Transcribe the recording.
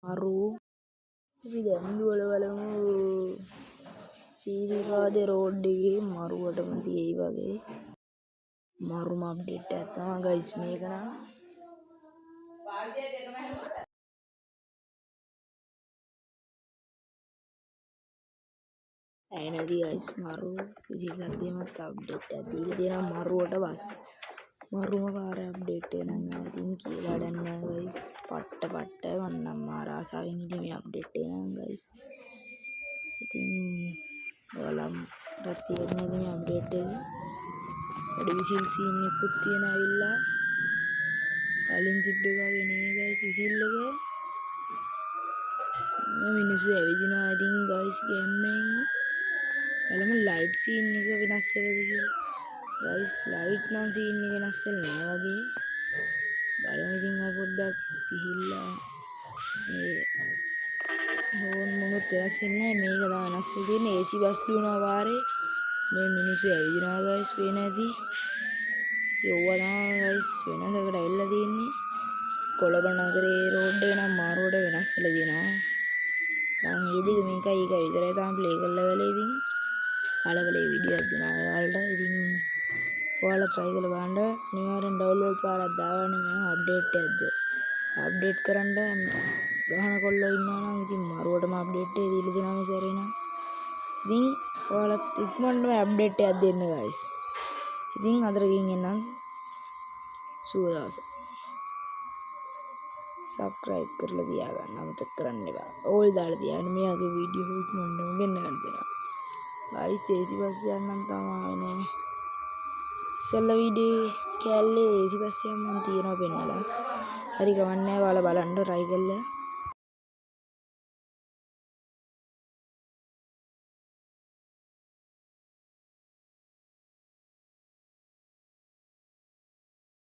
මරු අපි දැන් දුවල බලමු සීරිකාදේ රෝඩ් එකේ මරුවටම තියෙයි වගේ මරුම අප්ඩේට් එකක් තමයි ගයිස් මේක නම් ඇයිනදි ගයිස් මරු 27 දෙමත් අප්ඩේට් එකක් දීලා තියෙනවා මරුවට පස්සේ මරුම පාර අප්ඩේට් එක නම් ඉතින් කියලා වැඩක් නැහැ ගයිස් පට්ට වන්නම් මාර ආසාවෙන් ඉන්නේ මේ අප්ඩේට් එක නම් ගයිස් ඉතින් ඔයාලට තේරෙනවද මේ අප්ඩේට් එක පොඩි විසිල් සීන් එකකුත් තියෙන ඇවිල්ලා කලින් තිබ්බ එක වගේ නෙමෙයි ගයිස් විසිල් එක මේ මිනිස්සු ඇවිදිනවා ඉතින් ගයිස් ගේම්ෙන් බලමු ලයිට් සීන් එක වෙනස් වෙලාද කියලා ගයිස් ලයිට් නම් සීන් එක වෙනස් වෙලා නෑ වගේ බලමු ඉතින් අපි පොඩ්ඩක් ගිහිල්ලා මේ හෝන් මොකද වෙනස් වෙන්නේ මේක තමයි වෙනස් වෙලා තියෙන්නේ AC බස් දුවනවා පාරේ මේ මිනිස්සු ඇවිදිනවා ගයිස් පේන ඇති යෝවා තමයි ගයිස් වෙනසකට ඇවිල්ලා තියෙන්නේ කොළඹ නගරේ රෝඩ් එක නම් මාරුවට වෙනස් වෙලා තියෙනවා මම මේ දෙක මේකයි ඒක විතරයි තාම ප්ලේ කරලා වෙලේ ඉතින් කලබලේ වීඩියෝ එකක් ගෙනා ඔයාලට ඉතින් ඔයාලා try කරලා බලන්න අනිවාර්යෙන් ඩවුන්ලෝඩ් පාරක් දාගන්න මම අප්ඩේට් එකක්ද අප්ඩේට් කරන්න ගහන කොල්ලෝ ඉන්නවා නම් ඉතින් මරුවටම අප්ඩේට් එක දීලා දෙනවා මේ සැරේ නම් ඉතින් ඔයාලත් ඉක්මනටම අප්ඩේට් එකක් දෙන්න guys ඉතින් අතර ගිහින් එන්නම් සුබ දවසක් subscribe කරලා තියාගන්න අමතක කරන්න එපා ඕල් දාලා තියාගන්න මේ වගේ වීඩියෝ ඉක්මනටම ගෙන්න ගන්න දෙනවා guys AC බස් යන්නම් තමයි නේ ඉස්සෙල්ලා වීඩියෝ කැල්ලේ AC බස් යන්නම් තියනවා පෙන්නලා හරි ගමන් නැහැ ඔයාලා බලන්න try කරලා